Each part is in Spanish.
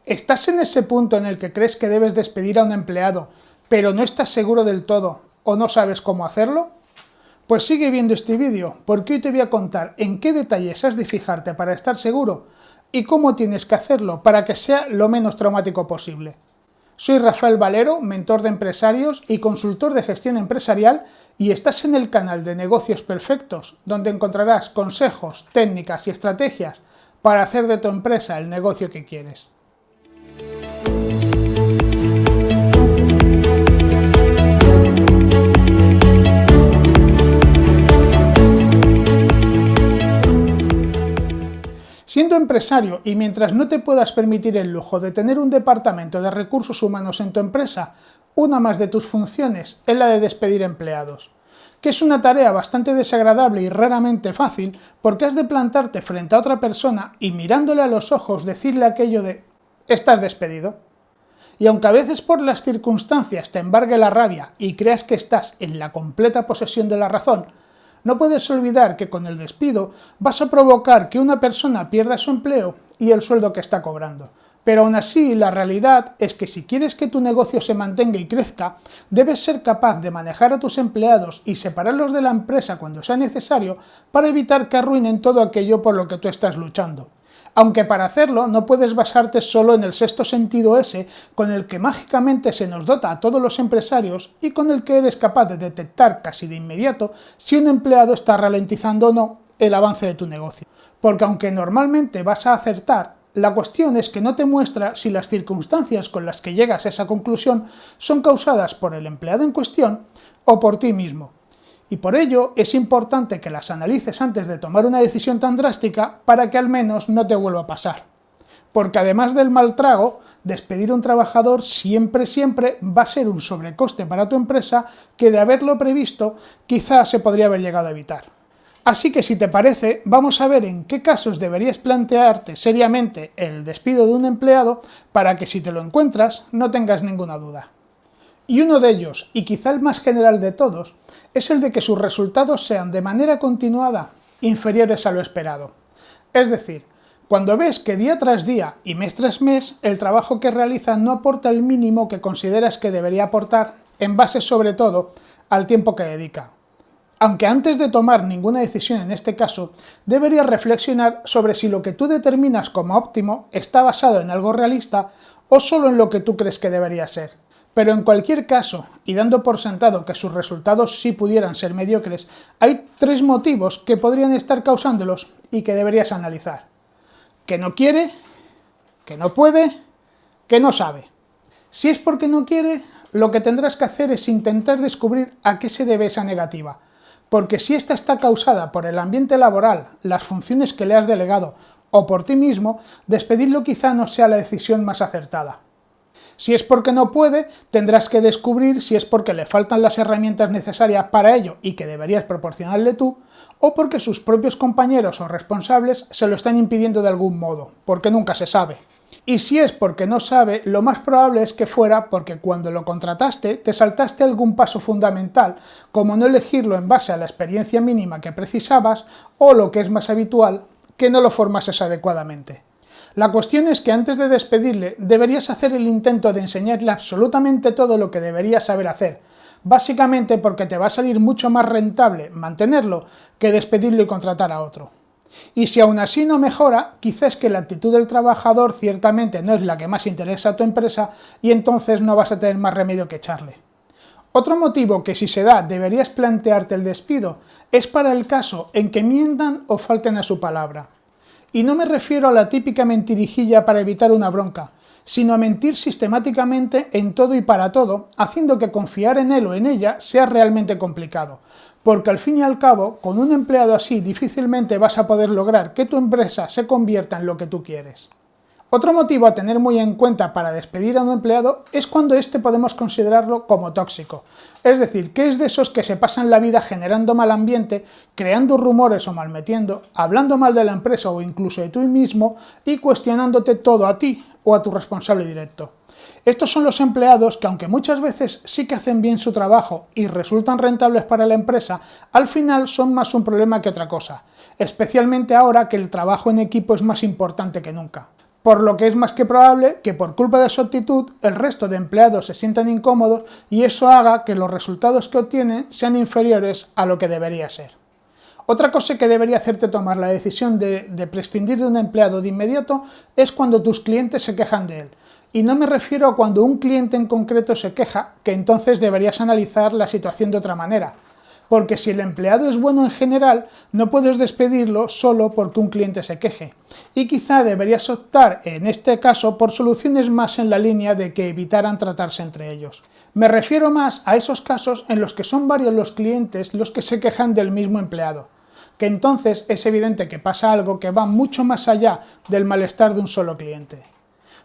¿Estás en ese punto en el que crees que debes despedir a un empleado, pero no estás seguro del todo o no sabes cómo hacerlo? Pues sigue viendo este vídeo, porque hoy te voy a contar en qué detalles has de fijarte para estar seguro y cómo tienes que hacerlo para que sea lo menos traumático posible. Soy Rafael Valero, mentor de empresarios y consultor de gestión empresarial, y estás en el canal de Negocios Perfectos, donde encontrarás consejos, técnicas y estrategias para hacer de tu empresa el negocio que quieres. Siendo empresario y mientras no te puedas permitir el lujo de tener un departamento de recursos humanos en tu empresa, una más de tus funciones es la de despedir empleados, que es una tarea bastante desagradable y raramente fácil porque has de plantarte frente a otra persona y mirándole a los ojos decirle aquello de «estás despedido». Y aunque a veces por las circunstancias te embargue la rabia y creas que estás en la completa posesión de la razón, no puedes olvidar que con el despido vas a provocar que una persona pierda su empleo y el sueldo que está cobrando. Pero aún así, la realidad es que si quieres que tu negocio se mantenga y crezca, debes ser capaz de manejar a tus empleados y separarlos de la empresa cuando sea necesario para evitar que arruinen todo aquello por lo que tú estás luchando. Aunque para hacerlo no puedes basarte solo en el sexto sentido ese con el que mágicamente se nos dota a todos los empresarios y con el que eres capaz de detectar casi de inmediato si un empleado está ralentizando o no el avance de tu negocio. Porque aunque normalmente vas a acertar, la cuestión es que no te muestra si las circunstancias con las que llegas a esa conclusión son causadas por el empleado en cuestión o por ti mismo. Y por ello es importante que las analices antes de tomar una decisión tan drástica para que al menos no te vuelva a pasar. Porque además del mal trago, despedir a un trabajador siempre va a ser un sobrecoste para tu empresa que de haberlo previsto quizás se podría haber llegado a evitar. Así que si te parece, vamos a ver en qué casos deberías plantearte seriamente el despido de un empleado para que si te lo encuentras no tengas ninguna duda. Y uno de ellos, y quizá el más general de todos, es el de que sus resultados sean de manera continuada inferiores a lo esperado. Es decir, cuando ves que día tras día y mes tras mes el trabajo que realiza no aporta el mínimo que consideras que debería aportar, en base sobre todo al tiempo que dedica. Aunque antes de tomar ninguna decisión en este caso, deberías reflexionar sobre si lo que tú determinas como óptimo está basado en algo realista o solo en lo que tú crees que debería ser. Pero en cualquier caso, y dando por sentado que sus resultados sí pudieran ser mediocres, hay tres motivos que podrían estar causándolos y que deberías analizar. Que no quiere, que no puede, que no sabe. Si es porque no quiere, lo que tendrás que hacer es intentar descubrir a qué se debe esa negativa. Porque si esta está causada por el ambiente laboral, las funciones que le has delegado o por ti mismo, despedirlo quizá no sea la decisión más acertada. Si es porque no puede, tendrás que descubrir si es porque le faltan las herramientas necesarias para ello y que deberías proporcionarle tú, o porque sus propios compañeros o responsables se lo están impidiendo de algún modo, porque nunca se sabe. Y si es porque no sabe, lo más probable es que fuera porque cuando lo contrataste te saltaste algún paso fundamental, como no elegirlo en base a la experiencia mínima que precisabas, o lo que es más habitual, que no lo formases adecuadamente. La cuestión es que antes de despedirle deberías hacer el intento de enseñarle absolutamente todo lo que debería saber hacer, básicamente porque te va a salir mucho más rentable mantenerlo que despedirlo y contratar a otro. Y si aún así no mejora, quizás que la actitud del trabajador ciertamente no es la que más interesa a tu empresa y entonces no vas a tener más remedio que echarle. Otro motivo que si se da deberías plantearte el despido es para el caso en que mientan o falten a su palabra. Y no me refiero a la típica mentirijilla para evitar una bronca, sino a mentir sistemáticamente en todo y para todo, haciendo que confiar en él o en ella sea realmente complicado. Porque al fin y al cabo, con un empleado así difícilmente vas a poder lograr que tu empresa se convierta en lo que tú quieres. Otro motivo a tener muy en cuenta para despedir a un empleado es cuando éste podemos considerarlo como tóxico. Es decir, que es de esos que se pasan la vida generando mal ambiente, creando rumores o malmetiendo, hablando mal de la empresa o incluso de tú mismo y cuestionándote todo a ti o a tu responsable directo. Estos son los empleados que, aunque muchas veces sí que hacen bien su trabajo y resultan rentables para la empresa, al final son más un problema que otra cosa, especialmente ahora que el trabajo en equipo es más importante que nunca. por lo que es más que probable que por culpa de su actitud el resto de empleados se sientan incómodos y eso haga que los resultados que obtienen sean inferiores a lo que debería ser. Otra cosa que debería hacerte tomar la decisión de prescindir de un empleado de inmediato es cuando tus clientes se quejan de él. Y no me refiero a cuando un cliente en concreto se queja, que entonces deberías analizar la situación de otra manera. Porque si el empleado es bueno en general, no puedes despedirlo solo porque un cliente se queje. Y quizá deberías optar, en este caso, por soluciones más en la línea de que evitaran tratarse entre ellos. Me refiero más a esos casos en los que son varios los clientes los que se quejan del mismo empleado, que entonces es evidente que pasa algo que va mucho más allá del malestar de un solo cliente.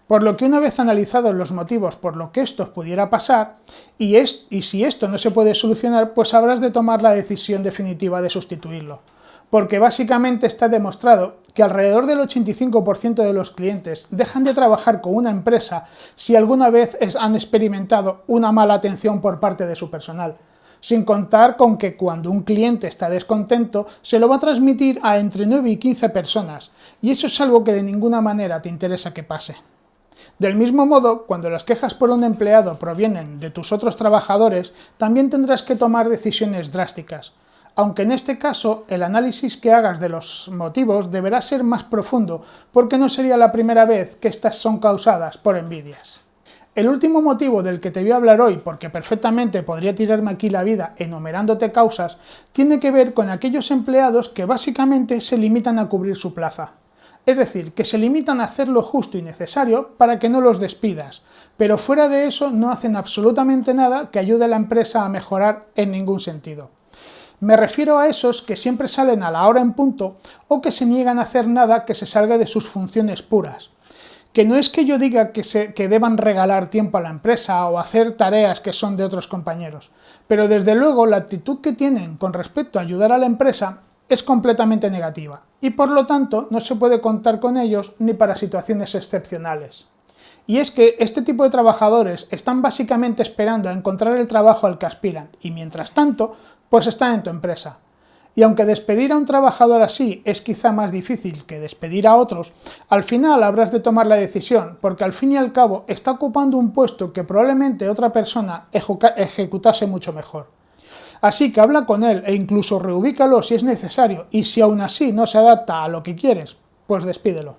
Por lo que una vez analizados los motivos por lo que esto pudiera pasar, y si esto no se puede solucionar, pues habrás de tomar la decisión definitiva de sustituirlo. Porque básicamente está demostrado que alrededor del 85% de los clientes dejan de trabajar con una empresa si alguna vez han experimentado una mala atención por parte de su personal. Sin contar con que cuando un cliente está descontento, se lo va a transmitir a entre 9 y 15 personas, y eso es algo que de ninguna manera te interesa que pase. Del mismo modo, cuando las quejas por un empleado provienen de tus otros trabajadores, también tendrás que tomar decisiones drásticas, aunque en este caso el análisis que hagas de los motivos deberá ser más profundo, porque no sería la primera vez que estas son causadas por envidias. El último motivo del que te voy a hablar hoy, porque perfectamente podría tirarme aquí la vida enumerándote causas, tiene que ver con aquellos empleados que básicamente se limitan a cubrir su plaza. Es decir, que se limitan a hacer lo justo y necesario para que no los despidas, pero fuera de eso no hacen absolutamente nada que ayude a la empresa a mejorar en ningún sentido. Me refiero a esos que siempre salen a la hora en punto o que se niegan a hacer nada que se salga de sus funciones puras. Que no es que yo diga que deban regalar tiempo a la empresa o hacer tareas que son de otros compañeros, pero desde luego la actitud que tienen con respecto a ayudar a la empresa es completamente negativa y por lo tanto no se puede contar con ellos ni para situaciones excepcionales. Y es que este tipo de trabajadores están básicamente esperando a encontrar el trabajo al que aspiran y mientras tanto pues están en tu empresa. Y aunque despedir a un trabajador así es quizá más difícil que despedir a otros, al final habrás de tomar la decisión porque al fin y al cabo está ocupando un puesto que probablemente otra persona ejecutase mucho mejor. Así que habla con él e incluso reubícalo si es necesario y si aún así no se adapta a lo que quieres, pues despídelo.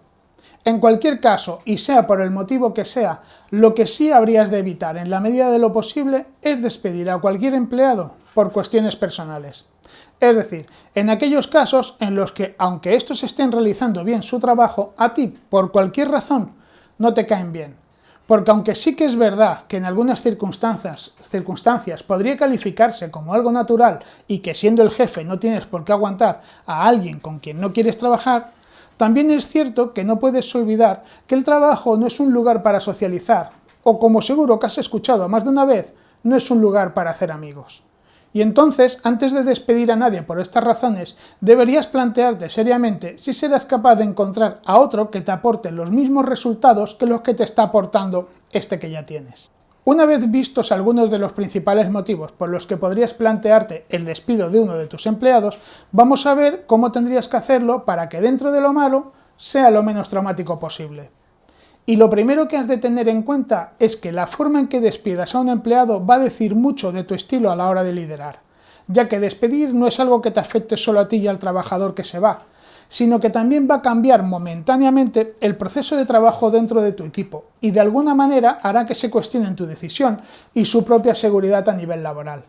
En cualquier caso, y sea por el motivo que sea, lo que sí habrías de evitar en la medida de lo posible es despedir a cualquier empleado por cuestiones personales. Es decir, en aquellos casos en los que, aunque estos estén realizando bien su trabajo, a ti, por cualquier razón, no te caen bien. Porque aunque sí que es verdad que en algunas circunstancias podría calificarse como algo natural y que siendo el jefe no tienes por qué aguantar a alguien con quien no quieres trabajar, también es cierto que no puedes olvidar que el trabajo no es un lugar para socializar, o como seguro que has escuchado más de una vez, no es un lugar para hacer amigos. Y entonces, antes de despedir a nadie por estas razones, deberías plantearte seriamente si serás capaz de encontrar a otro que te aporte los mismos resultados que los que te está aportando este que ya tienes. Una vez vistos algunos de los principales motivos por los que podrías plantearte el despido de uno de tus empleados, vamos a ver cómo tendrías que hacerlo para que dentro de lo malo sea lo menos traumático posible. Y lo primero que has de tener en cuenta es que la forma en que despidas a un empleado va a decir mucho de tu estilo a la hora de liderar, ya que despedir no es algo que te afecte solo a ti y al trabajador que se va, sino que también va a cambiar momentáneamente el proceso de trabajo dentro de tu equipo y de alguna manera hará que se cuestionen tu decisión y su propia seguridad a nivel laboral.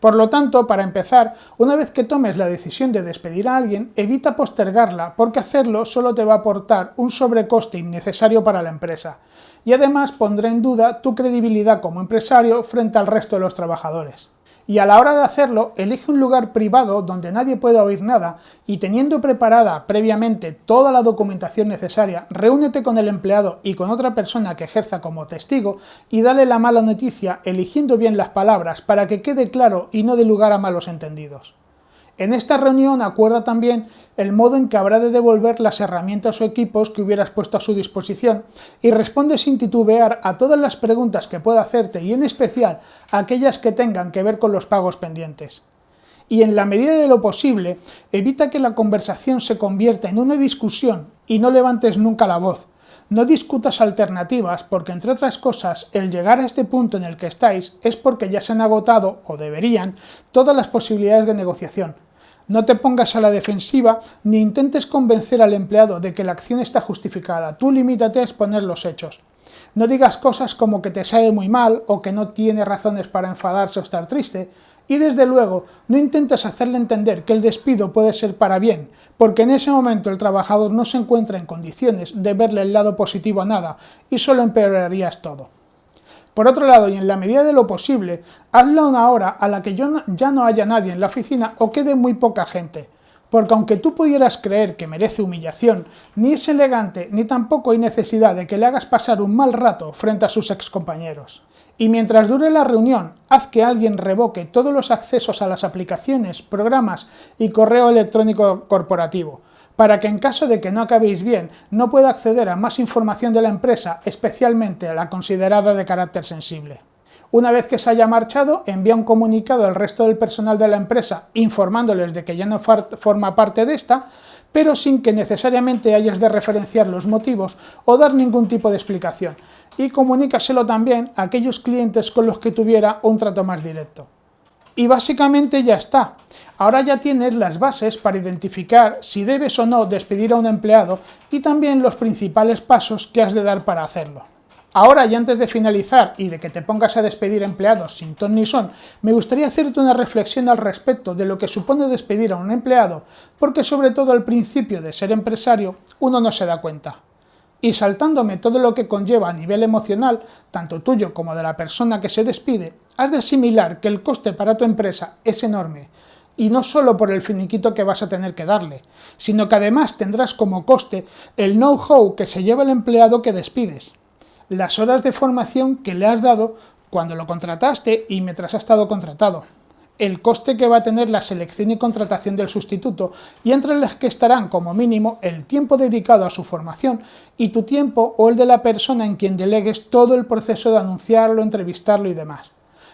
Por lo tanto, para empezar, una vez que tomes la decisión de despedir a alguien, evita postergarla porque hacerlo solo te va a aportar un sobrecoste innecesario para la empresa y además pondrá en duda tu credibilidad como empresario frente al resto de los trabajadores. Y a la hora de hacerlo, elige un lugar privado donde nadie pueda oír nada y teniendo preparada previamente toda la documentación necesaria, reúnete con el empleado y con otra persona que ejerza como testigo y dale la mala noticia eligiendo bien las palabras para que quede claro y no dé lugar a malos entendidos. En esta reunión acuerda también el modo en que habrá de devolver las herramientas o equipos que hubieras puesto a su disposición y responde sin titubear a todas las preguntas que pueda hacerte y en especial a aquellas que tengan que ver con los pagos pendientes. Y en la medida de lo posible, evita que la conversación se convierta en una discusión y no levantes nunca la voz. No discutas alternativas porque, entre otras cosas, el llegar a este punto en el que estáis es porque ya se han agotado, o deberían, todas las posibilidades de negociación. No te pongas a la defensiva ni intentes convencer al empleado de que la acción está justificada. Tú limítate a exponer los hechos. No digas cosas como que te sabe muy mal o que no tiene razones para enfadarse o estar triste. Y desde luego, no intentes hacerle entender que el despido puede ser para bien, porque en ese momento el trabajador no se encuentra en condiciones de verle el lado positivo a nada y solo empeorarías todo. Por otro lado, y en la medida de lo posible, hazlo a una hora a la que ya no haya nadie en la oficina o quede muy poca gente, porque aunque tú pudieras creer que merece humillación, ni es elegante ni tampoco hay necesidad de que le hagas pasar un mal rato frente a sus excompañeros. Y mientras dure la reunión, haz que alguien revoque todos los accesos a las aplicaciones, programas y correo electrónico corporativo, para que en caso de que no acabéis bien, no pueda acceder a más información de la empresa, especialmente a la considerada de carácter sensible. Una vez que se haya marchado, envía un comunicado al resto del personal de la empresa informándoles de que ya no forma parte de esta, pero sin que necesariamente hayas de referenciar los motivos o dar ningún tipo de explicación, y comunícaselo también a aquellos clientes con los que tuviera un trato más directo. Y básicamente ya está. Ahora ya tienes las bases para identificar si debes o no despedir a un empleado y también los principales pasos que has de dar para hacerlo. Ahora, y antes de finalizar y de que te pongas a despedir empleados sin ton ni son, me gustaría hacerte una reflexión al respecto de lo que supone despedir a un empleado, porque sobre todo al principio de ser empresario uno no se da cuenta. Y saltándome todo lo que conlleva a nivel emocional, tanto tuyo como de la persona que se despide, has de asimilar que el coste para tu empresa es enorme, y no solo por el finiquito que vas a tener que darle, sino que además tendrás como coste el know-how que se lleva el empleado que despides, las horas de formación que le has dado cuando lo contrataste y mientras ha estado contratado, el coste que va a tener la selección y contratación del sustituto, y entre las que estarán como mínimo el tiempo dedicado a su formación y tu tiempo o el de la persona en quien delegues todo el proceso de anunciarlo, entrevistarlo y demás.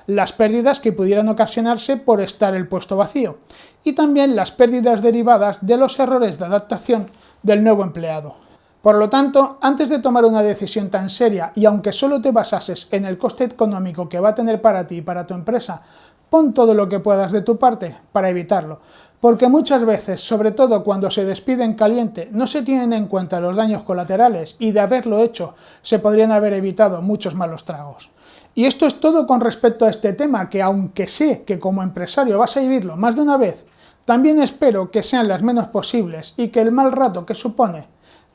Las pérdidas que pudieran ocasionarse por estar el puesto vacío, y también las pérdidas derivadas de los errores de adaptación del nuevo empleado. Por lo tanto, antes de tomar una decisión tan seria y aunque solo te basases en el coste económico que va a tener para ti y para tu empresa, pon todo lo que puedas de tu parte para evitarlo, porque muchas veces, sobre todo cuando se despide en caliente, no se tienen en cuenta los daños colaterales y de haberlo hecho se podrían haber evitado muchos malos tragos. Y esto es todo con respecto a este tema, que aunque sé que como empresario vas a vivirlo más de una vez, también espero que sean las menos posibles y que el mal rato que supone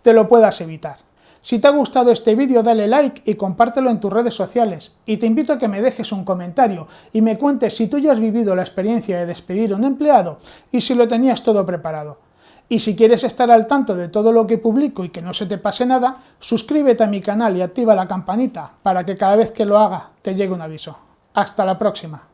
te lo puedas evitar. Si te ha gustado este vídeo dale like y compártelo en tus redes sociales, y te invito a que me dejes un comentario y me cuentes si tú ya has vivido la experiencia de despedir a un empleado y si lo tenías todo preparado. Y si quieres estar al tanto de todo lo que publico y que no se te pase nada, suscríbete a mi canal y activa la campanita para que cada vez que lo haga te llegue un aviso. Hasta la próxima.